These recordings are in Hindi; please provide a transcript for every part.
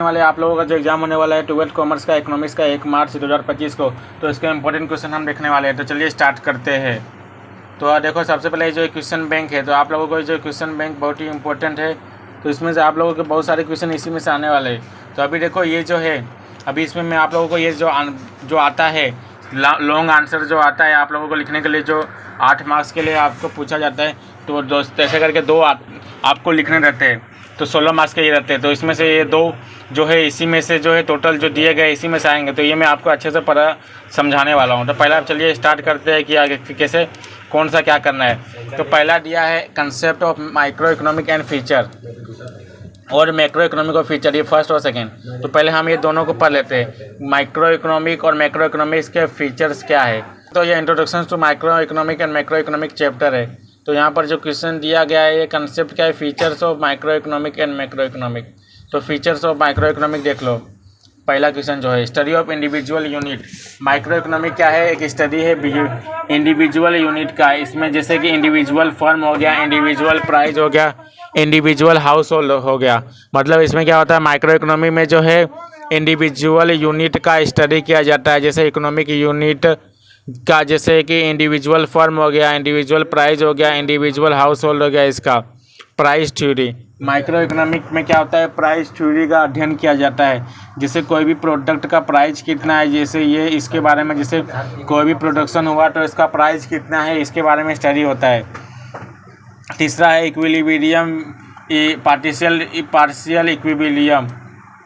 वाले आप लोगों का जो एग्जाम होने वाला है 12th कॉमर्स का इकोनॉमिक्स का 1 मार्च 2025 को, तो इसके इंपॉर्टेंट क्वेश्चन हम देखने वाले हैं। तो चलिए स्टार्ट करते हैं। तो देखो, सबसे पहले जो क्वेश्चन बैंक है, तो आप लोगों को जो क्वेश्चन बैंक बहुत ही इंपॉर्टेंट है। तो इसमें से आप लोगों के बहुत सारे क्वेश्चन इसी में से आने वाले हैं। तो अभी देखो, ये जो है अभी इसमें मैं आप लोगों को ये जो आता है लॉन्ग आंसर जो आता है आप लोगों को लिखने के लिए, जो 8 मार्क्स के लिए आपको पूछा जाता है, तो दोस्त ऐसे करके 2 आपको लिखने रहते हैं, तो 16 मार्क्स के ये रहते हैं। तो इसमें से ये 2 जो है इसी में से जो है टोटल जो दिए गए इसी में से आएंगे। तो ये मैं आपको अच्छे से पढ़ा समझाने वाला हूँ। तो पहला चलिए स्टार्ट करते हैं कि आगे कैसे कौन सा क्या करना है। तो पहला दिया है concept of micro economic and feature और मैक्रो इकोनॉमिक और फीचर, ये फर्स्ट और सेकेंड। तो पहले हम ये दोनों को पढ़ लेते हैं, माइक्रो इकोनॉमिक और मैक्रो इकोनॉमिक्स के फीचर्स क्या है। तो ये introduction to micro economic and macro economic chapter है। तो यहाँ पर जो क्वेश्चन दिया गया है, ये कंसेप्ट क्या है, features of micro economic and macro economic. तो फीचर्स ऑफ माइक्रो इकोनॉमिक देख लो। पहला क्वेश्चन जो है study of individual unit. Micro economic क्या है, एक स्टडी है इंडिविजुअल यूनिट का। इसमें जैसे कि इंडिविजुअल फर्म हो गया, इंडिविजुअल प्राइस हो गया, इंडिविजुअल हाउस होल्ड हो गया। मतलब इसमें क्या होता है, माइक्रो इकोनॉमी में जो है इंडिविजुअल यूनिट का स्टडी किया जाता है। जैसे इकोनॉमिक यूनिट का, जैसे कि इंडिविजुअल फर्म हो गया, इंडिविजुअल प्राइस हो गया, इंडिविजुअल हाउस होल्ड हो गया। इसका प्राइस थ्योरी, माइक्रो इकोनॉमिक में क्या होता है, प्राइस थ्योरी का अध्ययन किया जाता है। जैसे कोई भी प्रोडक्ट का प्राइस कितना है, जैसे ये इसके बारे में, जैसे कोई भी प्रोडक्शन हुआ तो इसका प्राइस कितना है, इसके बारे में स्टडी होता है। तीसरा है इक्विलिब्रियम, पार्शियल इक्विलिब्रियम।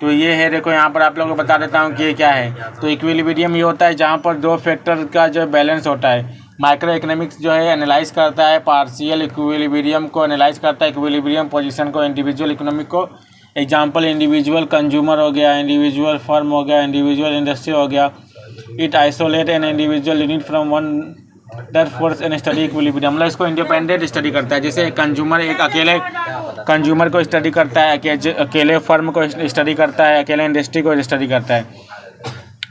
तो ये है, देखो यहाँ पर आप लोगों को बता देता हूँ कि ये क्या है। तो इक्विलिब्रियम ये होता है जहाँ पर 2 फैक्टर का जो बैलेंस होता है। माइक्रो इकोनॉमिक्स जो है एनालाइज करता है पार्शियल इक्विलिब्रियम को, एनालाइज करता है इक्विलिब्रियम पोजीशन को, इंडिविजुअल इकोनॉमिक को। एग्जांपल इंडिविजुअल कंज्यूमर हो गया, इंडिविजुअल फर्म हो गया, इंडिविजुअल इंडस्ट्री हो गया। It isolate an individual unit from one other force and study equilibrium. मतलब इसको इंडिपेंडेंट स्टडी करता है। जैसे कंज्यूमर एक अकेले कंज्यूमर को स्टडी करता है, अकेले फर्म को स्टडी करता है, अकेले इंडस्ट्री को स्टडी करता है।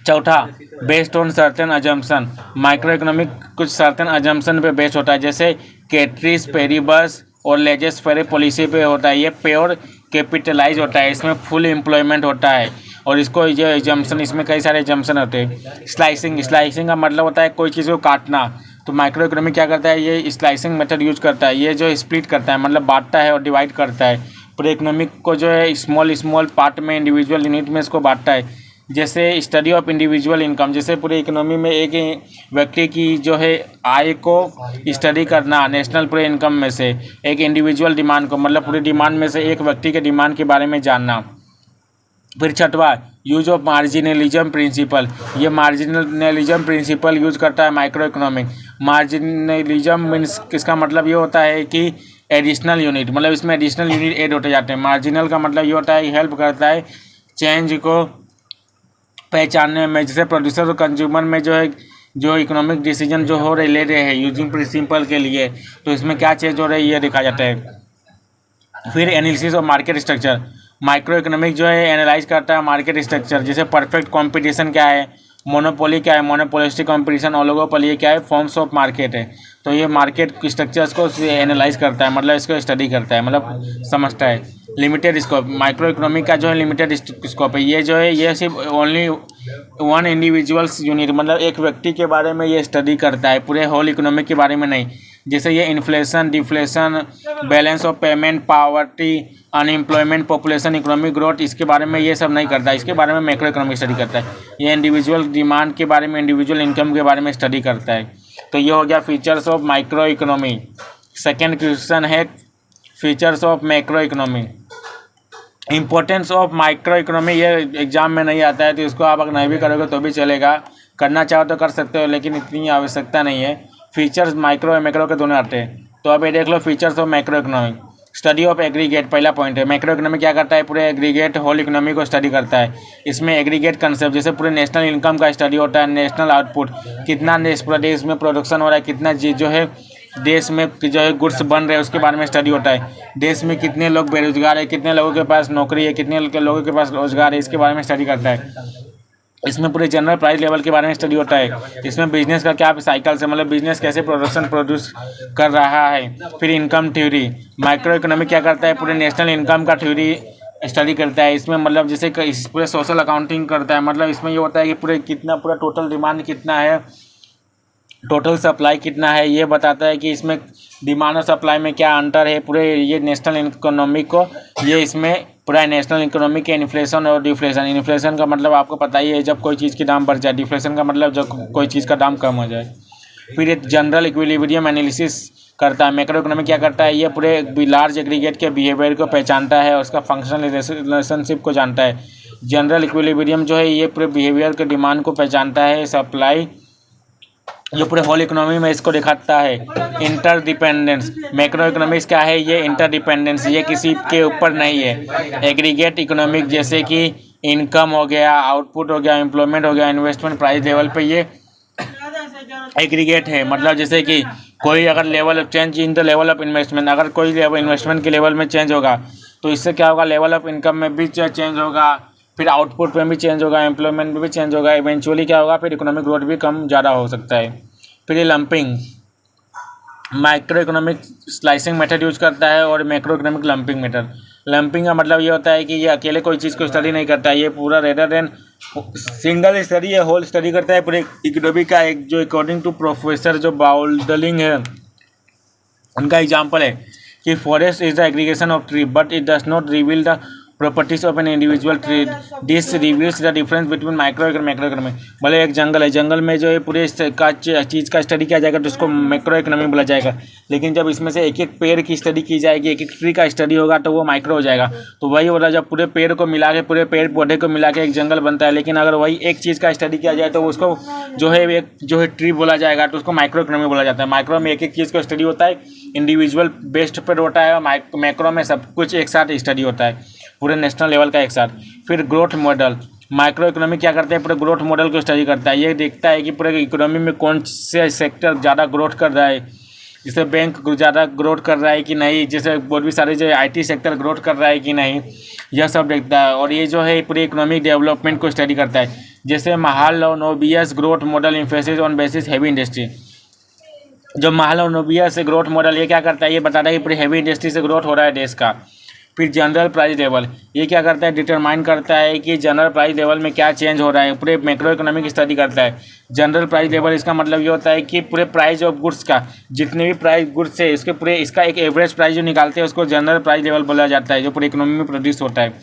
चौथा, based on certain assumption. Micro economic कुछ सर्टेन अजम्पशन पे बेस्ड होता है, जैसे कैटरीज पेरिबस और लेजेस फेरे पॉलिसी पे होता है। ये प्योर कैपिटलाइज होता है, इसमें फुल एम्प्लॉयमेंट होता है। और इसको जो एजम्पशन, इसमें कई सारे एजम्पशन होते हैं। स्लाइसिंग का मतलब होता है कोई चीज़ को काटना। तो माइक्रो इकोनॉमिक क्या करता है, ये स्लाइसिंग मेथड यूज करता है। ये जो स्प्लिट करता है, मतलब बांटता है और डिवाइड करता है। पूरे इकोनॉमिक को जो है स्मॉल पार्ट में, इंडिविजुअल यूनिट में इसको बांटता है। जैसे स्टडी ऑफ इंडिविजुअल इनकम, जैसे पूरे इकोनॉमी में एक व्यक्ति की जो है आय को स्टडी करना, नेशनल पूरे इनकम में से एक इंडिविजुअल डिमांड को, मतलब पूरी डिमांड में से एक व्यक्ति के डिमांड के बारे में जानना। फिर छठवा, यूज ऑफ मार्जिनलिज्म प्रिंसिपल। ये मार्जिनलिज्म प्रिंसिपल यूज करता है माइक्रो इकोनॉमिक। मार्जिनलिज्म मीन्स, इसका मतलब ये होता है कि एडिशनल यूनिट, मतलब इसमें एडिशनल यूनिट ऐड होते जाते हैं। मार्जिनल का मतलब ये होता है हेल्प करता है चेंज को पहचानने में। जैसे प्रोड्यूसर और कंज्यूमर में जो है, जो इकोनॉमिक डिसीजन जो हो रहे ले रहे हैं यूजिंग प्रिंसिपल के लिए, तो इसमें क्या चेंज हो रहा है ये देखा जाता है। फिर analysis of market structure. Micro economic जो है एनालाइज करता है मार्केट स्ट्रक्चर। जैसे परफेक्ट कंपटीशन क्या है, मोनोपोली क्या है, मोनोपोलिस्टिक कंपटीशन, ओलिगोपोली क्या है, फॉर्म्स ऑफ मार्केट है। तो ये मार्केट स्ट्रक्चर्स को एनालाइज करता है, मतलब इसको स्टडी करता है, मतलब समझता है। लिमिटेड स्कोप, माइक्रो इकोनॉमिक का जो है लिमिटेड स्कोप है। ये जो है ये सिर्फ ओनली वन इंडिविजुअल्स यूनिट, मतलब एक व्यक्ति के बारे में ये स्टडी करता है, पूरे होल इकोनॉमिक के बारे में नहीं। जैसे ये inflation, deflation, balance of payment, poverty, unemployment, population, economic growth, इसके बारे में ये सब नहीं करता है। इसके बारे में मैक्रो इकोनॉमिक स्टडी करता है। ये इंडिविजुअल डिमांड के बारे में, इंडिविजुअल इनकम के बारे में स्टडी करता है। तो ये हो गया features of micro economy. Second question है features of macro economy. Importance of micro economy, ये एग्जाम में नहीं आता है, तो इसको आप अगर नहीं भी करोगे तो भी चलेगा, करना चाहो तो कर सकते हो, लेकिन इतनी आवश्यकता नहीं है। फीचर्स माइक्रो और मैक्रो के दोनों आते हैं। तो अब ये देख लो features of macro economy. Study of aggregate, पहला पॉइंट है। मैक्रो इकोनॉमी क्या करता है, पूरे एग्रीगेट होल इकोनॉमी को स्टडी करता है। इसमें एग्रीगेट कंसेप्ट, जैसे पूरे नेशनल इनकम का स्टडी होता है, नेशनल आउटपुट, कितना पूरा देश में प्रोडक्शन हो रहा है, कितना जो है देश में जो है गुड्स बन रहे हैं, उसके बारे में स्टडी होता है। देश में कितने लोग बेरोजगार है, कितने लोगों के पास नौकरी है, कितने लोगों के पास रोजगार है, इसके बारे में स्टडी करता है। इसमें पूरे जनरल प्राइस लेवल के बारे में स्टडी होता है। इसमें बिजनेस का क्या साइकिल से, मतलब बिजनेस कैसे प्रोड्यूस कर रहा है। फिर इनकम थ्योरी, माइक्रो इकोनॉमिक क्या करता है, पूरे नेशनल इनकम का थ्योरी स्टडी करता है। इसमें मतलब जैसे पूरे सोशल अकाउंटिंग करता है, मतलब इसमें ये होता है कि पूरा टोटल डिमांड कितना है, टोटल सप्लाई कितना है, ये बताता है कि इसमें डिमांड और सप्लाई में क्या अंतर है। पूरे ये नेशनल इकोनॉमी को, ये इसमें पूरा नेशनल इकोनॉमी के इन्फ्लेशन और डिफ्लेशन। इन्फ्लेशन का मतलब आपको पता ही है, जब कोई चीज़ की दाम बढ़ जाए। डिफ्लेशन का मतलब जब कोई चीज़ का दाम कम हो जाए। फिर ये जनरल इक्विलिब्रियम एनालिसिस करता है। मैक्रो इकोनॉमी क्या करता है, ये पूरे लार्ज एग्रीगेट के बिहेवियर को पहचानता है और उसका फंक्शनल रिलेशनशिप को जानता है। जनरल इक्विलिब्रियम जो है ये पूरे बिहेवियर के डिमांड को पहचानता है। सप्लाई जो पूरे होल इकोनॉमी में इसको दिखाता है। इंटरडिपेंडेंस, मैक्रो इकोनॉमिक्स क्या है, ये इंटरडिपेंडेंस, ये किसी के ऊपर नहीं है। एग्रीगेट इकोनॉमिक जैसे कि इनकम हो गया, आउटपुट हो गया, एम्प्लॉयमेंट हो गया, इन्वेस्टमेंट प्राइस लेवल पे ये एग्रीगेट है। मतलब जैसे कि कोई अगर level change in the level of investment, अगर कोई लेवल इन्वेस्टमेंट के लेवल में चेंज होगा तो इससे क्या होगा, लेवल ऑफ इनकम में भी चेंज होगा, फिर आउटपुट में भी चेंज होगा, एम्प्लॉयमेंट में भी चेंज होगा। इवेंचुअली क्या होगा, फिर इकोनॉमिक ग्रोथ भी कम ज़्यादा हो सकता है। फिर ये lumping, micro economic slicing method use करता है और macro economic lumping method. Lumping का मतलब ये होता है कि ये अकेले कोई चीज़ को स्टडी नहीं करता है, ये पूरा रेदर देन सिंगल स्टडी है, होल स्टडी करता है पूरे इकोनॉमी का। एक जो अकॉर्डिंग टू प्रोफेसर जो बाउल्डलिंग है, उनका एग्जाम्पल है कि forest is the aggregation of tree but it does not reveal the properties of an individual tree, this reveals the difference between micro और मैक्रो इकोनॉमी। भले एक जंगल है, जंगल में जो है पूरे चीज़ का स्टडी किया जाएगा तो उसको मैक्रो इकोनॉमी बोला जाएगा। लेकिन जब इसमें से एक एक पेड़ की स्टडी की जाएगी, एक एक ट्री का स्टडी होगा तो वो माइक्रो हो जाएगा। तो वही बोला, जब पूरे पेड़ को मिला के, पूरे पेड़ पौधे को मिला के एक जंगल बनता है। लेकिन अगर वही एक चीज़ का स्टडी किया जाए तो उसको जो है ट्री बोला जाएगा, तो उसको माइक्रो इकोनॉमी बोला जाता है। माइक्रो में एक एक चीज़ का स्टडी होता है, इंडिविजुअल बेस्ड पर होता है, और मैक्रो में सब कुछ एक साथ स्टडी होता है, पूरे नेशनल लेवल का एक साथ। फिर ग्रोथ मॉडल, माइक्रो इकोनॉमी क्या करते हैं, पूरे ग्रोथ मॉडल को स्टडी करता है। ये देखता है कि पूरे इकोनॉमी में कौन से सेक्टर ज़्यादा ग्रोथ कर रहा है, जैसे बैंक ज़्यादा ग्रोथ कर रहा है कि नहीं, जैसे बहुत भी सारे जो IT सेक्टर ग्रोथ कर रहा है कि नहीं, यह सब देखता है। और ये जो है पूरे इकोनॉमिक डेवलपमेंट को स्टडी करता है। जैसे Mahalanobis growth model emphasis on basis heavy industry. जो महालनोबियस ग्रोथ मॉडल ये क्या करता है, ये बताता है कि पूरी हैवी इंडस्ट्री से ग्रोथ हो रहा है देश का। फिर जनरल प्राइस लेवल, ये क्या करता है, डिटरमाइन करता है कि जनरल प्राइस लेवल में क्या चेंज हो रहा है, पूरे मैक्रो इकोनॉमिक स्टडी करता है। जनरल प्राइस लेवल, इसका मतलब ये होता है कि पूरे प्राइस ऑफ गुड्स का, जितने भी प्राइस गुड्स है इसके पूरे, इसका एक एवरेज प्राइस जो निकालते हैं उसको जनरल प्राइस लेवल बोला जाता है, जो पूरे इकोनॉमी में प्रोड्यूस होता है।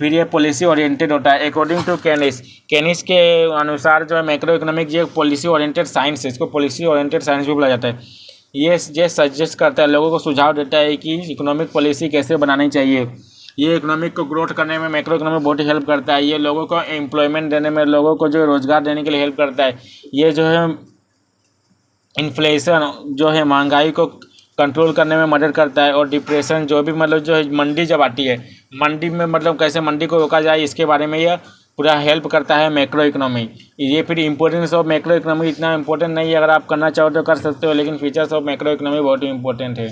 फिर ये पॉलिसी ओरिएंटेड होता है। अकॉर्डिंग टू केनिस के अनुसार जो है मैक्रो इकोनॉमिक ये पॉलिसी ओरिएंटेड साइंस है, इसको पॉलिसी ओरिएंटेड साइंस भी बोला जाता है। ये सजेस्ट करता है, लोगों को सुझाव देता है कि इकोनॉमिक पॉलिसी कैसे बनानी चाहिए। ये इकोनॉमिक को ग्रोथ करने में मैक्रो इकोनॉमी बहुत ही हेल्प करता है। ये लोगों को एम्प्लॉयमेंट देने में, लोगों को जो रोजगार देने के लिए हेल्प करता है। ये जो है इन्फ्लेशन जो है महंगाई को कंट्रोल करने में मदद करता है। और डिप्रेशन जो भी मतलब जो है मंडी जब आती है, मंडी में मतलब कैसे मंडी को रोका जाए, इसके बारे में यह पूरा हेल्प करता है मैक्रो इकोनॉमी। ये फिर इंपॉर्टेंस ऑफ मैक्रो इकोनॉमी इतना इंपॉर्टेंट नहीं है, अगर आप करना चाहो तो कर सकते हो, लेकिन फीचर्स ऑफ मैक्रो इकोनॉमी बहुत ही इंपॉर्टेंट है।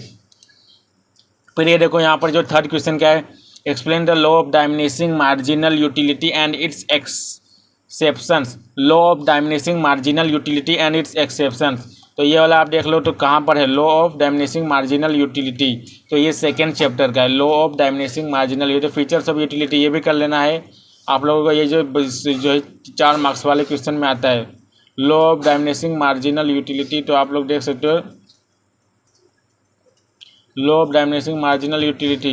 फिर ये देखो यहाँ पर जो थर्ड क्वेश्चन क्या है, explain the law of diminishing marginal utility and its exceptions. Law of diminishing marginal utility and its exceptions, तो ये वाला आप देख लो तो कहाँ पर है, law of diminishing marginal utility. तो ये सेकेंड चैप्टर का है, law of diminishing marginal utility. Features of utility ये भी कर लेना है आप लोगों को, ये जो 4 मार्क्स वाले क्वेश्चन में आता है, law of diminishing marginal utility. तो आप लोग देख सकते हो law of diminishing marginal utility,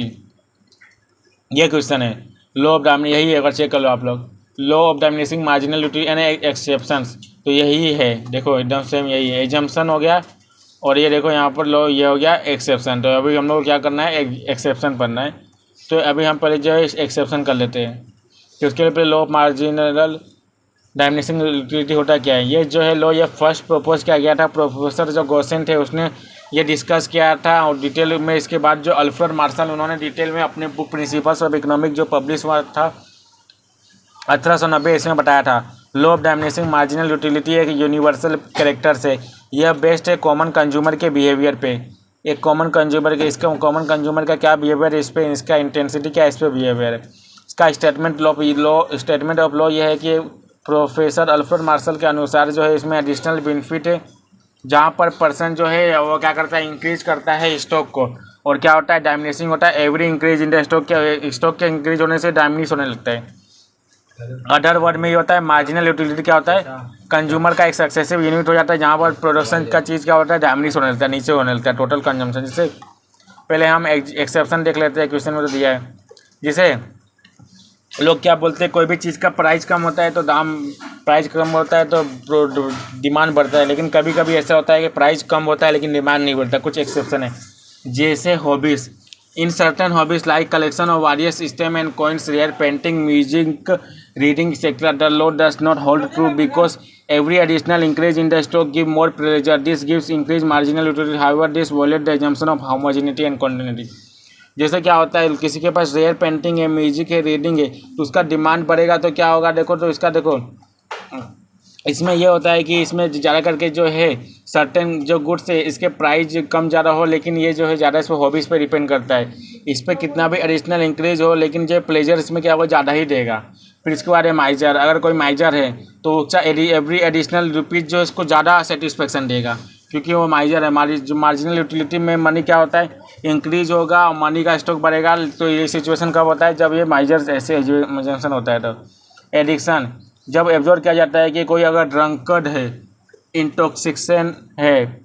ये क्वेश्चन है। लॉ ऑफ डाइमिनिशिंग यही है, अगर चेक कर लो आप लोग, law of diminishing marginal utility and exceptions, तो यही है। देखो एकदम सेम यही है, एजम्पशन हो गया और ये देखो यहाँ पर लॉ ये हो गया एक्सेप्शन। तो अभी हम लोग क्या करना है, एक्सेप्शन पढ़ना है। तो अभी हम पहले जो है एक्सेप्शन कर लेते हैं। तो उसके लिए पहले लॉ ऑफ मार्जिनल डाइमिनिशिंग यूटिलिटी होता क्या है, ये जो है लॉ ये फर्स्ट प्रपोज किया गया था, प्रोफेसर जो गॉसेन थे उसने ये डिस्कस किया था और डिटेल में। इसके बाद जो अल्फ्रेड मार्शल उन्होंने डिटेल में अपने बुक प्रिंसिपल्स ऑफ इकोनॉमिक जो पब्लिश हुआ था 1890 इसमें बताया था। Law of diminishing marginal utility एक यूनिवर्सल कैरेक्टर से, यह बेस्ड है कॉमन कंज्यूमर के बिहेवियर पे। एक कॉमन कंज्यूमर के, इसका कॉमन कंज्यूमर का क्या बिहेवियर है, इस पर इसका इंटेंसिटी क्या, इस पर बिहेवियर है। इसका स्टेटमेंट ऑफ लॉ यह है कि प्रोफेसर अल्फ्रेड मार्शल के अनुसार जो है इसमें एडिशनल बेनिफिट है, जहाँ पर पर्सन जो है वो क्या करता है, इंक्रीज करता है स्टॉक को, और क्या होता है, डायमिनिशिंग होता है। Every increase in the stock के इंक्रीज होने से डायमिनिश होने लगता है। अदर वर्ड में ये होता है मार्जिनल यूटिलिटी क्या होता है, कंज्यूमर का एक सक्सेसिव यूनिट हो जाता है जहाँ पर प्रोडक्शन का चीज़ क्या होता है, डायमिनिश होने लगता है, नीचे होने लगता है टोटल कंजम्पशन। जिससे पहले हम एक्सेप्शन देख लेते हैं, क्वेश्चन में तो दिया है। जिसे लोग क्या बोलते हैं, कोई भी चीज़ का प्राइस कम होता है तो प्राइस कम होता है तो डिमांड बढ़ता है, लेकिन कभी कभी ऐसा होता है कि प्राइस कम होता है लेकिन डिमांड नहीं बढ़ता। कुछ एक्सेप्शन है, जैसे hobbies. In certain hobbies like collection of various stamp and coins, rare painting, music, reading etcetera, the law does not hold true because every additional increase in the stock give more pleasure. This gives increased marginal utility. However, this violates the assumption of homogeneity and continuity. जैसे क्या होता है, किसी के पास रेयर पेंटिंग है, म्यूजिक है, रीडिंग है, तो उसका डिमांड बढ़ेगा तो क्या होगा, देखो तो इसका देखो इसमें यह होता है कि इसमें ज़्यादा करके जो है सर्टेन जो गुड्स है इसके प्राइस कम ज़्यादा हो, लेकिन ये जो है ज़्यादा इस पर हॉबीज़ पे डिपेंड करता है। इस पर कितना भी एडिशनल इंक्रीज हो लेकिन जो प्लेजर इसमें क्या वो ज़्यादा ही देगा। फिर इसके बाद है माइजर। अगर कोई माइजर है तो एवरी एडिशनल रुपीज़ जो इसको ज़्यादा सेटिस्फेक्शन देगा क्योंकि वो माइजर है। जो मार्जिनल यूटिलिटी में मनी क्या होता है, इंक्रीज होगा और मनी का स्टॉक बढ़ेगा। तो ये सिचुएशन कब होता है, जब ये माइजर ऐसे एग्जाम्पशन होता है। तो एडिक्शन, जब एब्जॉर्ब किया जाता है कि कोई अगर ड्रंकर्ड है, इंटॉक्सिकेशन है,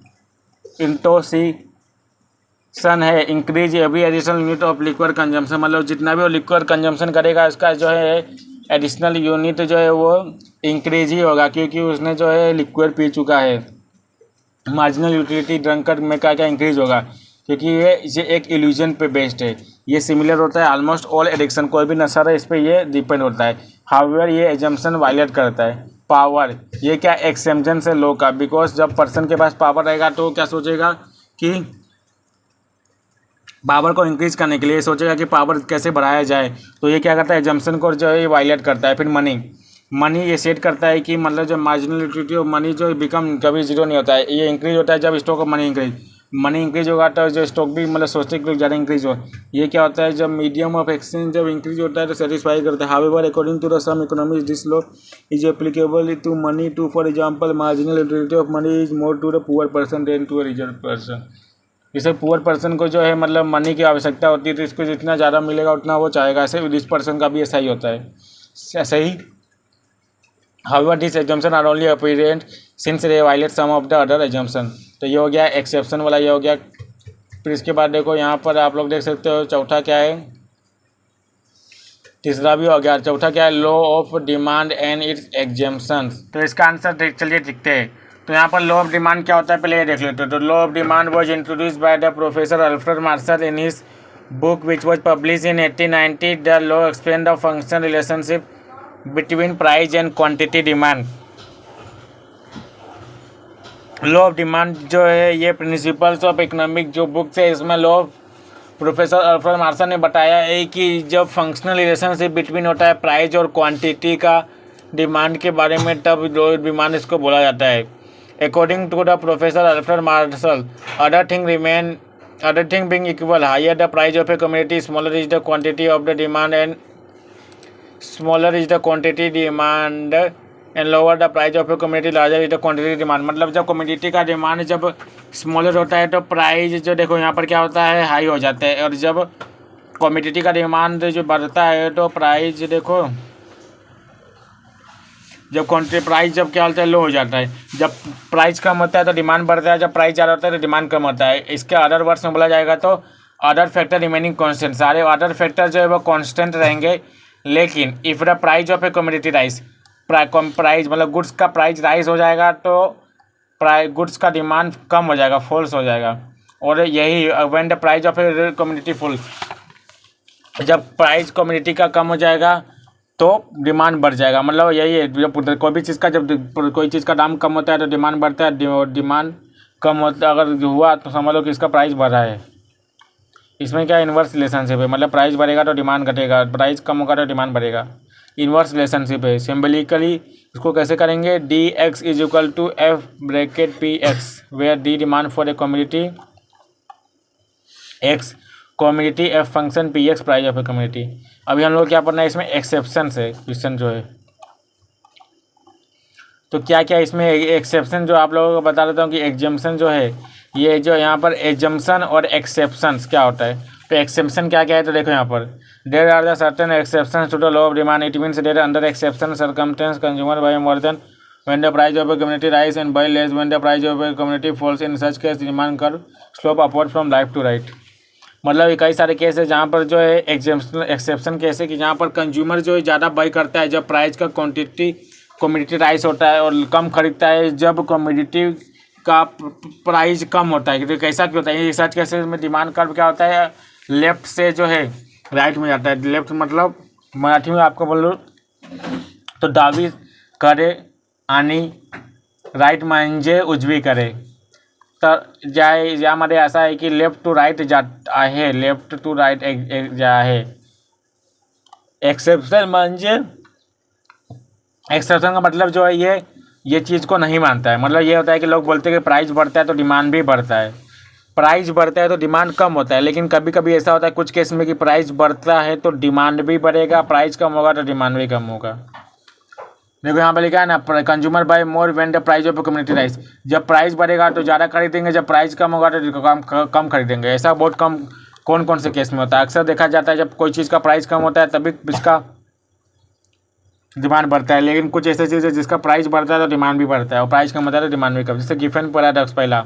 increase every additional unit of liquor consumption, मतलब जितना भी वो लिक्वर कंजम्पशन करेगा उसका जो है एडिशनल यूनिट जो है वो इंक्रीज ही होगा क्योंकि उसने जो है लिक्वर पी चुका है। मार्जिनल यूटिलिटी ड्रंकर्ड में क्या क्या इंक्रीज होगा क्योंकि ये एक इल्यूजन पे बेस्ड है। ये सिमिलर होता है ऑलमोस्ट ऑल एडिक्शन, कोई भी नशा है इस पर ये डिपेंड होता है। हाउएवर ये एजम्पशन वायलेट करता है। पावर, ये क्या एक्सेम्पशन से लो का, बिकॉज जब पर्सन के पास पावर रहेगा तो क्या सोचेगा कि पावर को इंक्रीज करने के लिए सोचेगा कि पावर कैसे बढ़ाया जाए, तो ये क्या करता है एजम्पशन को जो है ये वायलेट करता है। फिर मनी ये सेट करता है कि मतलब जब मार्जिनल यूटिलिटी ऑफ मनी जो बिकम कभी जीरो नहीं होता है, ये इंक्रीज होता है जब स्टॉक ऑफ मनी इंक्रीज होगा तो जो स्टॉक भी मतलब सोचते कि ज़्यादा इंक्रीज हो। ये क्या होता है, जब मीडियम ऑफ एक्सचेंज जब इंक्रीज होता है तो सेटिस्फाई करता है। However according to the some economics this law is applicable to money too, for example marginal utility of money is more to the poor person than to a richer person. जैसे पुअर पर्सन को जो है मतलब मनी की आवश्यकता होती है तो इसको जितना ज़्यादा मिलेगा उतना वो चाहेगा, ऐसे रिच पर्सन का भी ऐसा ही होता है। सही। However, these assumptions are only apparent since they violate some of the other assumption. तो ये हो गया एक्सेप्शन वाला, ये हो गया। फिर इसके बाद देखो यहाँ पर आप लोग देख सकते हो चौथा क्या है, तीसरा भी हो गया। चौथा क्या है, law of demand and it's exemptions. तो इसका आंसर चलिए देखते हैं। तो यहाँ पर लॉ ऑफ डिमांड क्या होता है पहले ये देख लेते हो। तो law of demand was introduced by the professor Alfred martial in his book which was publish in 1890। The law explain the function relationship between price and quantity demand. Law of demand जो है ये प्रिंसिपल्स ऑफ इकोनॉमिक जो बुक्स है इसमें law of professor Alfred martial ने बताया है कि जब फंक्शनल रिलेशनशिप बिटवीन होता है प्राइस और क्वांटिटी का डिमांड के बारे में तब लॉ ऑफ डिमांड इसको बोला जाता है। According to the professor Alfred Marshall, other thing being equal, higher the price of a community, smaller is the quantity of the demand and smaller is the quantity demand and lower the price of a commodity, larger is the quantity demand। मतलब जब कम्युनिटी का डिमांड जब स्मॉलर होता है तो प्राइस जो देखो यहाँ पर क्या होता है हाई हो जाता है, और जब कम्युनिटी का डिमांड जो बढ़ता है तो प्राइस देखो जब क्वांटिटी प्राइस जब क्या होता है लो हो जाता है। जब प्राइस कम होता है तो डिमांड बढ़ता है, जब प्राइस ज़्यादा होता है तो डिमांड कम होता है। इसके अदर वर्ड्स में बोला जाएगा तो अदर फैक्टर रिमेनिंग कॉन्स्टेंट, सारे अदर फैक्टर जो है वो कॉन्स्टेंट रहेंगे। लेकिन if the price of a commodity rice, price मतलब गुड्स का प्राइस राइज हो जाएगा तो गुड्स का डिमांड कम हो जाएगा, फॉल्स हो जाएगा। और यही when the price of a commodity fall, जब प्राइस कमोडिटी का कम हो जाएगा तो डिमांड बढ़ जाएगा। मतलब यही है, जब कोई भी चीज़ का जब कोई चीज़ का दाम कम होता है तो डिमांड बढ़ता है, डिमांड कम होता अगर हुआ तो समझ लो कि इसका प्राइस बढ़ रहा है। इसमें क्या इन्वर्स रिलेशनशिप है, मतलब प्राइस बढ़ेगा तो डिमांड घटेगा, प्राइस कम होगा तो डिमांड बढ़ेगा। इन्वर्स रिलेशनशिप है। सिम्बलिकली इसको कैसे करेंगे, D X is equal to F bracket P X where D demand for a community X, community F function P X price of a community. अभी हम लोग क्या पढ़ना है, इसमें एक्सेप्शन है क्वेश्चन जो है। तो क्या क्या इसमें एक्सेप्शन जो आप लोगों को बता देता हूँ कि एग्जाम्पशन जो है ये जो यहाँ पर एजम्पशन और एक्सेप्शंस क्या होता है, तो एक्सेप्शन क्या क्या है, तो देखो यहाँ पर there are the certain exceptions to the law of demand. It means there under exception circumstance consumer buy more than when the price of a commodity rise and buy less when the price of a commodity falls. In such case demand curve slope upward from left to right। मतलब ये कई सारे केस है जहाँ पर जो है एक्सेप्शन केस है कि जहाँ पर कंज्यूमर जो है ज़्यादा बाई करता है जब प्राइस का कमोडिटी राइस होता है, और कम खरीदता है जब कमोडिटी का प्राइस कम होता है। तो कैसा क्यों होता है, ये सच केसेस में डिमांड कर्व क्या होता है, लेफ्ट से जो है राइट में जाता है। लेफ्ट मतलब मराठी में आपको बोलो तो डावी करे आणि राइट म्हणजे उजवीकडे, तर जाय यामध्ये असं आहे की लेफ्ट टू राईट जात आहे, लेफ्ट टू राईट जे आहे। एक्सेप्शन म्हणजे एक्सेप्शन का मतलब जो है ये चीज़ को नहीं मानता है। मतलब ये होता है कि लोग बोलते हैं कि प्राइस बढ़ता है तो डिमांड भी बढ़ता है, प्राइस बढ़ता है तो डिमांड कम होता है। लेकिन कभी कभी ऐसा होता है कुछ केस में कि प्राइस बढ़ता है तो डिमांड भी बढ़ेगा, प्राइस कम होगा तो डिमांड भी कम होगा। देखो यहाँ पे लिखा है ना, consumer buy more when the price of community rise. जब प्राइस बढ़ेगा तो ज़्यादा खरीदेंगे, जब प्राइस कम होगा तो कम खरीदेंगे। ऐसा बहुत कम कौन से केस में होता है, अक्सर देखा जाता है जब कोई चीज़ का प्राइस कम होता है तभी इसका डिमांड बढ़ता है। लेकिन कुछ ऐसी चीज़ है जिसका प्राइस बढ़ता है तो डिमांड भी बढ़ता है, और प्राइस कम होता है तो डिमांड भी कम। जैसे गिफन पैराडॉक्स पहला,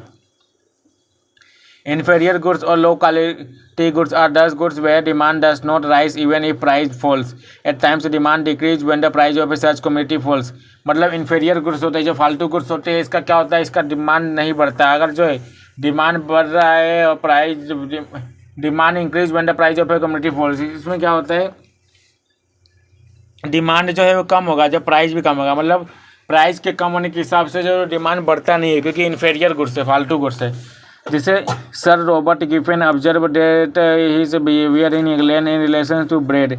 inferior goods or low quality goods are those goods where demand does not rise even if price falls. At times demand decrease when the price of a such commodity falls. मतलब inferior goods होते हैं जो फालतू गुड्स होते हैं, इसका क्या होता है, इसका डिमांड नहीं बढ़ता। अगर जो है डिमांड बढ़ रहा है और price demand increase when the price of a commodity falls, इसमें क्या होता है डिमांड जो है वो कम होगा जब प्राइस भी कम होगा। मतलब प्राइस के कम होने के हिसाब से जो डिमांड बढ़ता नहीं है, क्योंकि इन्फेरियर गुड्स है, फालतू गुड्स है। जिसे sir Robert Giffen observe that his behaviour in England in relation to bread,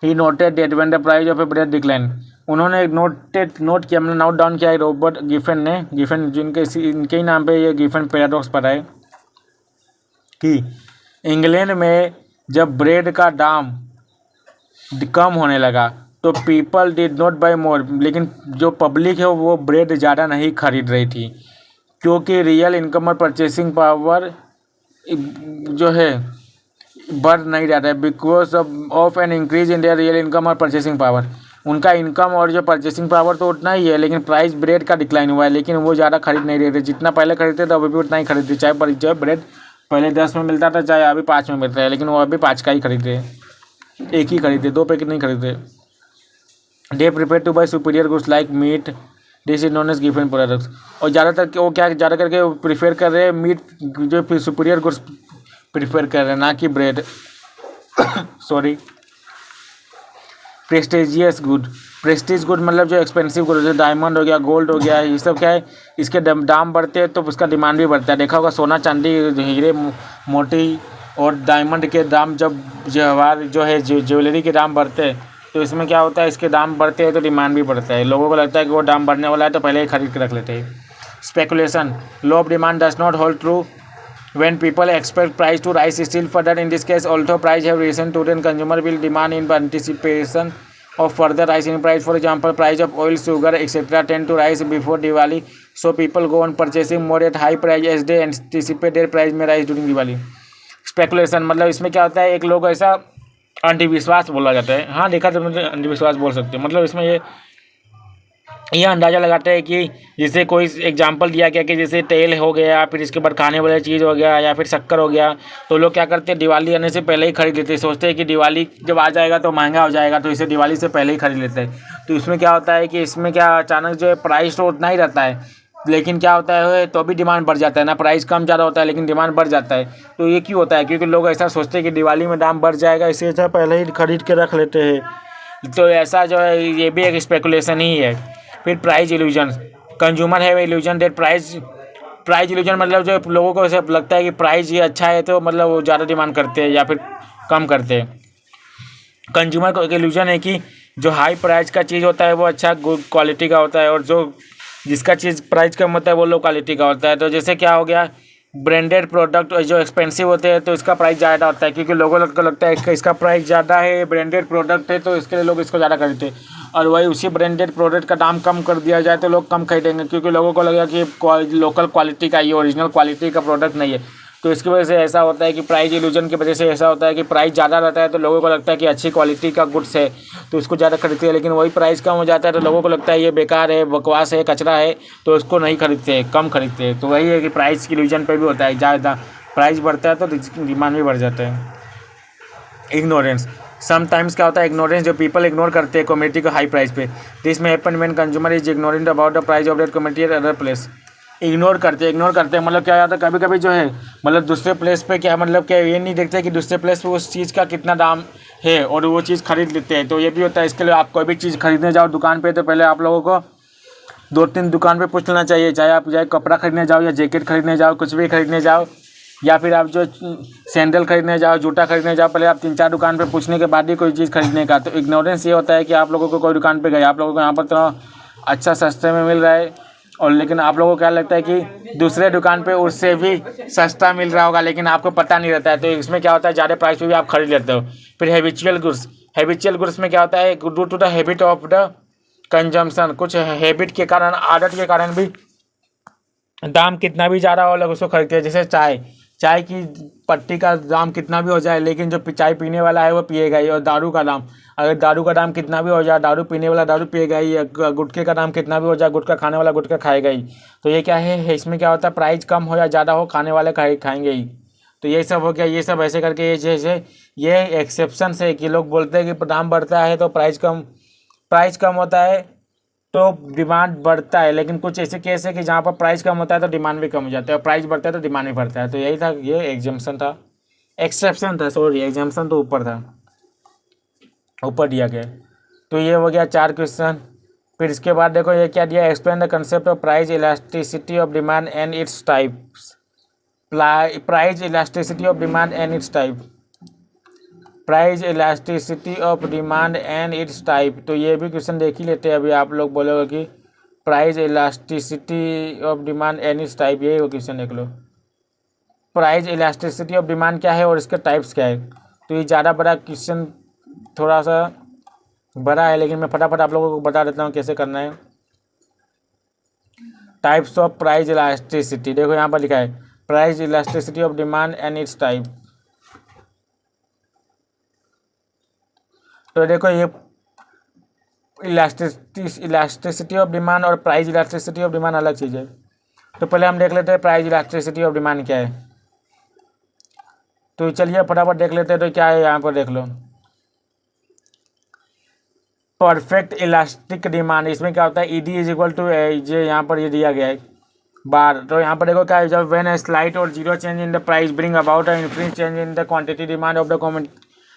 he noted that when the price of a bread decline. उन्होंने नोट किया, मतलब नोट डाउन किया है रॉबर्ट गिफिन ने, गिफिन जिनके इनके ही नाम पे ये गिफिन पैराडॉक्स पड़ा है, कि इंग्लैंड में जब ब्रेड का दाम कम होने लगा तो पीपल डिड नॉट बाय मोर, लेकिन जो पब्लिक है वो ब्रेड ज़्यादा नहीं खरीद रही थी, क्योंकि रियल इनकम और परचेसिंग पावर जो है बढ़ नहीं रहा है। Because of an increase in their real income और परचेसिंग पावर, उनका इनकम और जो परचेसिंग पावर तो उतना ही है, लेकिन प्राइस ब्रेड का डिक्लाइन हुआ है, लेकिन वो ज़्यादा खरीद नहीं रहे थे। जितना पहले खरीदते थे अभी भी उतना ही खरीदते, चाहे पर जो ब्रेड पहले 10 में मिलता था चाहे अभी 5 में मिलता है, लेकिन वो अभी 5 का ही खरीदते, एक ही खरीदते, 2 पैकेट नहीं खरीदते। They prepare to buy superior goods like meat, this is known as Giffen products. और ज़्यादातर वो क्या ज़्यादा करके प्रीफेर कर रहे हैं मीट, जो सुपीरियर गुड्स प्रीफेर कर रहे हैं, ना कि bread. Sorry. Prestigious good, Prestige good मतलब जो एक्सपेंसिव गुड, जैसे डायमंड हो गया, गोल्ड हो गया, ये सब क्या है, इसके दाम बढ़ते हैं तो उसका डिमांड भी बढ़ता है। देखा होगा सोना चांदी हीरे मोती और डायमंड के दाम जब जवाहर जो है ज्वेलरी के दाम बढ़ते हैं तो इसमें क्या होता है, इसके दाम बढ़ते हैं तो डिमांड भी बढ़ता है। लोगों को लगता है कि वो दाम बढ़ने वाला है तो पहले ही खरीद के रख लेते हैं। Speculation, law of demand does not hold true when people expect price to rise still further. In this case, although price have risen today, consumer will demand in anticipation of further rise in price. For example, price of oil, sugar, etc. tend to rise before Diwali, so people go on purchasing more at high price as they anticipate their price may rise during Diwali. Speculation मतलब इसमें क्या होता है, एक लोग ऐसा अंधविश्वास बोला जाता है, हाँ देखा तो मुझे अंधविश्वास बोल सकते हैं। मतलब इसमें ये अंदाज़ा लगाते हैं कि जैसे कोई एग्जांपल दिया गया कि जैसे तेल हो गया, फिर इसके बाद खाने वाली चीज़ हो गया, या फिर शक्कर हो गया, तो लोग क्या करते हैं दिवाली आने से पहले ही खरीद लेते हैं। सोचते हैं कि दिवाली जब आ जाएगा तो महंगा हो जाएगा, तो इसे दिवाली से पहले ही खरीद लेते हैं। तो इसमें क्या होता है कि इसमें क्या अचानक जो है प्राइस तो उतना ही रहता है, लेकिन क्या होता है तो भी डिमांड बढ़ जाता है ना, प्राइस कम ज़्यादा होता है लेकिन डिमांड बढ़ जाता है। तो ये क्यों होता है, क्योंकि लोग ऐसा सोचते हैं कि दिवाली में दाम बढ़ जाएगा, इसे अच्छा पहले ही खरीद के रख लेते हैं। तो ऐसा जो है ये भी एक स्पेकुलेशन ही है। फिर प्राइस इल्यूजन, कंज्यूमर है इल्यूजन डेट प्राइस इल्यूजन मतलब जो लोगों को ऐसा लगता है कि प्राइस ये अच्छा है तो मतलब वो ज़्यादा डिमांड करते हैं या फिर कम करते हैं। कंज्यूमर को एक इल्यूजन है कि जो हाई प्राइस का चीज़ होता है वो अच्छा गुड क्वालिटी का होता है, और जो जिसका चीज़ प्राइस कम होता है वो लो क्वालिटी का होता है। तो जैसे क्या हो गया, ब्रांडेड प्रोडक्ट जो एक्सपेंसिव होते हैं तो इसका प्राइस ज़्यादा होता है, क्योंकि लोगों को लगता है कि इसका प्राइस ज़्यादा है, ब्रांडेड प्रोडक्ट है तो इसके लिए लोग इसको ज़्यादा खरीदते हैं। और वही उसी ब्रांडेड प्रोडक्ट का दाम कम कर दिया जाए तो लोग कम खरीदेंगे, क्योंकि लोगों को लगेगा कि लोकल क्वालिटी का, ये ओरिजिनल क्वालिटी का प्रोडक्ट नहीं है। तो इसकी वजह से ऐसा होता है कि प्राइस इल्यूजन की वजह से ऐसा होता है कि प्राइस ज़्यादा रहता है तो लोगों को लगता है कि अच्छी क्वालिटी का गुड्स है तो उसको ज़्यादा खरीदते हैं, लेकिन वही प्राइस कम हो जाता है तो लोगों को लगता है ये बेकार है, बकवास है, कचरा है, तो उसको नहीं खरीदते, कम खरीदते हैं। तो वही है कि प्राइस की इल्यूजन पर भी होता है, ज़्यादा प्राइस बढ़ता है तो डिमांड भी बढ़ जाता है। इग्नोरेंस, समटाइम्स क्या होता है, इग्नोरेंस, जो पीपल इग्नोर करते हैं कम्युनिटी को हाई प्राइस पे। दिस में happen when consumer is ignorant about the price of that community at other place. Ignore करते हैं मतलब क्या होता है, कभी कभी जो है मतलब दूसरे प्लेस पे क्या मतलब क्या ये नहीं देखते कि दूसरे प्लेस पे उस चीज़ का कितना दाम है और वो चीज़ खरीद लेते हैं। तो ये भी होता है। इसके लिए आप कोई भी चीज़ खरीदने जाओ दुकान पे तो पहले आप लोगों को 2-3 दुकान पे पूछ लेना चाहिए, चाहे आप कपड़ा खरीदने जाओ या जैकेट खरीदने जाओ, कुछ भी खरीदने जाओ, या फिर आप जो सैंडल खरीदने जाओ, जूता खरीदने जाओ, पहले आप 3-4 दुकान पे पूछने के बाद ही कोई चीज़ खरीदने का। तो इग्नोरेंस ये होता है कि आप लोगों को कोई दुकान पे गए, आप लोगों को यहाँ पर तो अच्छा सस्ते में मिल रहा है और लेकिन आप लोगों को क्या लगता है कि दूसरे दुकान पे उससे भी सस्ता मिल रहा होगा, लेकिन आपको पता नहीं रहता है। तो इसमें क्या होता है, ज़्यादा प्राइस पे भी आप खरीद लेते हो। फिर हैबिचुअल गुड्स में क्या होता है, due to the habit of the consumption, कुछ हैबिट के कारण, आदत के कारण भी दाम कितना भी ज़्यादा हो लोग उसको खरीदते हैं। जैसे चाय की पत्ती का दाम कितना भी हो जाए लेकिन जो चाय पीने वाला है वो पिएगा ही। और दारू का दाम, अगर दारू का दाम कितना भी हो जाए, दारू पीने वाला दारू पिएगा ही, गुटखे का दाम कितना भी हो जाए, गुटखा खाने वाला गुटखा खाएगा ही। तो ये क्या है, इसमें क्या होता है, प्राइस कम हो या ज़्यादा हो, खाने वाले खाएंगे ही। तो ये सब हो गया, ये सब ऐसे करके ये जैसे ये एक्सेप्शन है कि लोग बोलते हैं कि दाम बढ़ता है तो प्राइस कम होता है तो डिमांड बढ़ता है, लेकिन कुछ ऐसे केस है कि जहाँ पर प्राइस कम होता है तो डिमांड भी कम हो जाता है और प्राइस बढ़ता है तो डिमांड भी बढ़ता है। तो यही था, ये एक्सेप्शन था, सॉरी, एग्जाम्पशन तो ऊपर था, ऊपर दिया गया। तो ये हो गया 4 क्वेश्चन। फिर इसके बाद देखो ये क्या दिया, explain the concept of price elasticity of demand and its types. Price elasticity of demand and it's type, price elasticity of demand and it's type. तो ये भी क्वेश्चन देख ही लेते हैं। अभी आप लोग बोलोगे कि price elasticity of demand and it's type, यही वो क्वेश्चन देख लो। प्राइस इलास्टिसिटी ऑफ डिमांड क्या है और इसके टाइप्स क्या है। तो ये ज़्यादा बड़ा क्वेश्चन, थोड़ा सा बड़ा है, लेकिन मैं फटाफट आप लोगों को बता देता हूँ कैसे करना है। टाइप्स ऑफ प्राइस इलास्टिसिटी, देखो यहाँ पर लिखा है price elasticity of demand and it's type. तो देखो ये इलास्टिसिटी ऑफ डिमांड और प्राइस इलास्टिसिटी ऑफ डिमांड अलग चीज़ है। तो पहले हम देख लेते हैं प्राइस इलास्टिसिटी ऑफ डिमांड क्या है। तो चलिए फटाफट देख लेते हैं। तो क्या है, यहाँ पर देख लो, परफेक्ट इलास्टिक डिमांड। इसमें क्या होता है, ईडी इज इक्वल टू जे, यहाँ पर ये दिया गया है बार। तो यहाँ पर देखो क्या है, जब व्हेन ए स्लाइट और zero change in the price bring about a infinite change in the quantity demand of the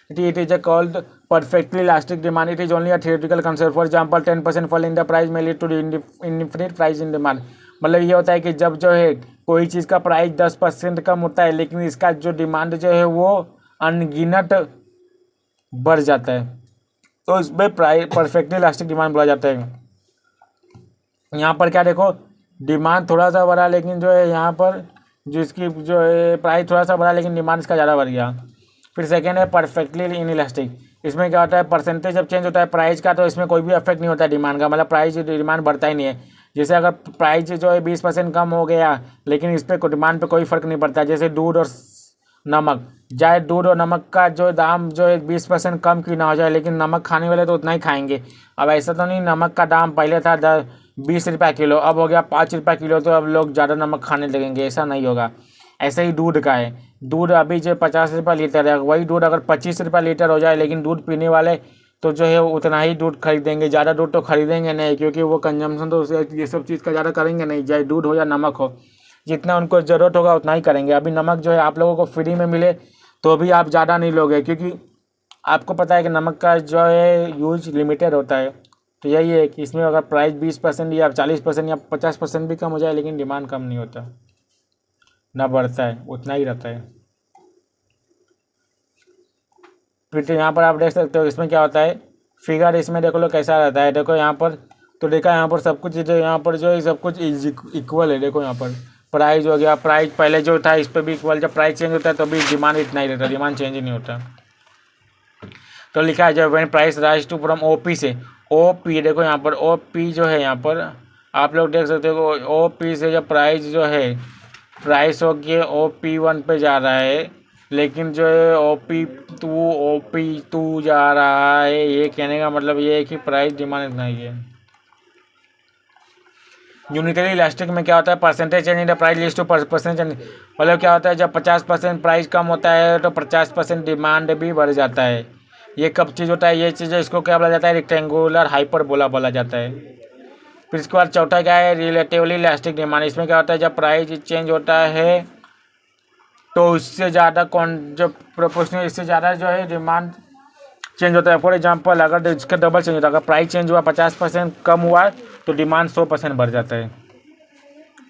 commodity, it is called perfectly elastic demand. It is only a theoretical concept. For example, 10% fall in the price may lead to the infinite price in demand. मतलब ये होता है कि जब जो है कोई चीज़ का प्राइस 10% कम होता है लेकिन इसका जो डिमांड जो है वो अनगिनत बढ़ जाता है, तो इसमें प्राइस परफेक्टली इलास्टिक डिमांड बोला जाता है। यहाँ पर क्या देखो, डिमांड थोड़ा सा बढ़ा लेकिन जो है यहाँ पर जो इसकी जो है प्राइस थोड़ा सा बढ़ा लेकिन डिमांड इसका ज़्यादा बढ़ गया। फिर सेकेंड है परफेक्टली इनइलास्टिक। इसमें क्या होता है, परसेंटेज जब चेंज होता है प्राइस का तो इसमें कोई भी इफेक्ट नहीं होता है डिमांड का, मतलब प्राइस डिमांड बढ़ता ही नहीं है। जैसे अगर प्राइस जो है 20% कम हो गया लेकिन इस पर डिमांड पे कोई फ़र्क नहीं पड़ता। जैसे दूध और नमक, चाहे दूध और नमक का जो दाम जो है 20% कम क्यों ना हो जाए लेकिन नमक खाने वाले तो उतना ही खाएंगे। अब ऐसा तो नहीं, नमक का दाम पहले था 20 रुपये किलो, अब हो गया 5 रुपये किलो, तो अब लोग ज़्यादा नमक खाने लगेंगे, ऐसा नहीं होगा। ऐसे ही दूध का है, दूध अभी जो 50 रुपये लीटर है, वही दूध अगर 25 रुपये लीटर हो जाए लेकिन दूध पीने वाले तो जो है उतना ही दूध खरीदेंगे, ज़्यादा दूध तो खरीदेंगे नहीं, क्योंकि वो कंजम्पशन तो ये सब चीज़ का ज़्यादा करेंगे नहीं, चाहे दूध हो या नमक हो, जितना उनको ज़रूरत होगा उतना ही करेंगे। अभी नमक जो है आप लोगों को फ्री में मिले तो भी आप ज़्यादा नहीं लोगे, क्योंकि आपको पता है कि नमक का जो है यूज लिमिटेड होता है। तो यही है कि इसमें अगर प्राइस 20% या 40% या 50% भी कम हो जाए लेकिन डिमांड कम नहीं होता, ना बढ़ता है, उतना ही रहता है। फिर यहाँ पर आप देख सकते हो इसमें क्या होता है, फिगर इसमें देख लो कैसा रहता है। देखो यहाँ पर तो देखा, यहाँ पर सब कुछ जो यहाँ पर जो है सब कुछ इक्वल है। देखो यहाँ पर प्राइस हो गया, प्राइस पहले जो था इस पर भी इक्वल, जब प्राइस चेंज होता है तो भी डिमांड इतना ही रहता है, डिमांड चेंज ही नहीं होता। तो लिखा है जब when price rise to from OP से, ओ पी, देखो यहाँ पर ओ पी जो है, यहाँ पर आप लोग देख सकते हो ओ पी से जो प्राइस जो है, प्राइस हो गया ओ पी 1 पे जा रहा है, लेकिन जो है ओ पी टू जा रहा है। ये कहने का मतलब ये है कि प्राइस डिमांड इतना ही है। यूनिटरी इलास्टिक में क्या होता है, percentage change in the price leads to percentage change, मतलब क्या होता है जब 50% प्राइस कम होता है तो 50% डिमांड भी बढ़ जाता है। ये कब चीज़ होता है, ये चीज़ इसको क्या बोला जाता है, रेक्टेंगुलर हाइपरबोला बोला जाता है। फिर इसके बाद चौथा क्या है, रिलेटिवली इलास्टिक डिमांड। इसमें क्या होता है जब प्राइस चेंज होता है तो इससे ज़्यादा जो प्रोपोर्शनल, इससे ज़्यादा जो है डिमांड चेंज होता है। फॉर एग्जांपल अगर इसका डबल चेंज होता है, अगर प्राइस चेंज हुआ 50% कम हुआ तो डिमांड 100% बढ़ जाता है।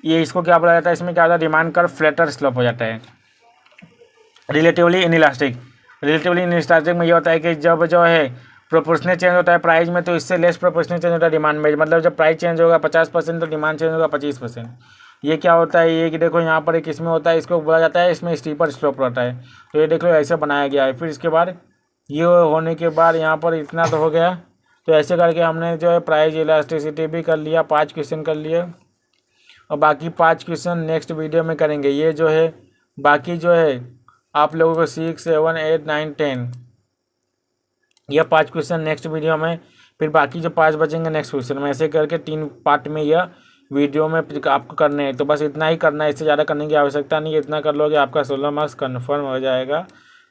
ये इसको क्या बोला जाता है, इसमें क्या होता है, डिमांड कर्व फ्लैटर स्लोप हो जाता है। रिलेटिवली इनइलास्टिक, रिलेटिवली इनइलास्टिक में ये होता है कि जब जो है प्रोपोर्शनल चेंज होता है प्राइस में तो इससे लेस प्रोपोर्शनल चेंज होता है डिमांड में। मतलब जब प्राइस चेंज होगा 50% तो डिमांड चेंज होगा 25%। ये क्या होता है, ये कि देखो यहाँ पर एक इसमें होता है, इसको बोला जाता है, इसमें स्टीपर स्लोप रहता है। तो ये देख लो ऐसे बनाया गया है। फिर इसके बाद ये होने के बाद यहाँ पर इतना तो हो गया। तो ऐसे करके हमने जो है प्राइस इलास्टिसिटी भी कर लिया, 5 क्वेश्चन कर लिए, और बाकी 5 क्वेश्चन नेक्स्ट वीडियो में करेंगे। ये जो है बाकी जो है आप लोगों को 6, 7, 8, 9, 10 यह 5 क्वेश्चन नेक्स्ट वीडियो में, फिर बाकी जो 5 बचेंगे नेक्स्ट क्वेश्चन में। ऐसे करके 3 पार्ट में यह वीडियो में आपको करने हैं। तो बस इतना ही करना है, इससे ज़्यादा करने की आवश्यकता नहीं है। इतना कर लोगे आपका 16 मार्क्स कन्फर्म हो जाएगा।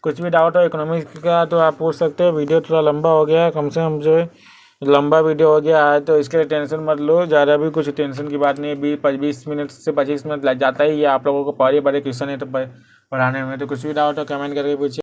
कुछ भी डाउट हो इकोनॉमिक्स का तो आप पूछ सकते हो। वीडियो थोड़ा लंबा हो गया है, कम से कम जो है लंबा वीडियो हो गया है, तो इसके लिए टेंशन मत लो। ज़्यादा भी कुछ टेंशन की बात नहीं है। 20 मिनट से 25 मिनट लग जाता है। ये आप लोगों को बड़े क्वेश्चन है तो पढ़ाने में। तो कुछ भी डाउट हो कमेंट करके पूछिए।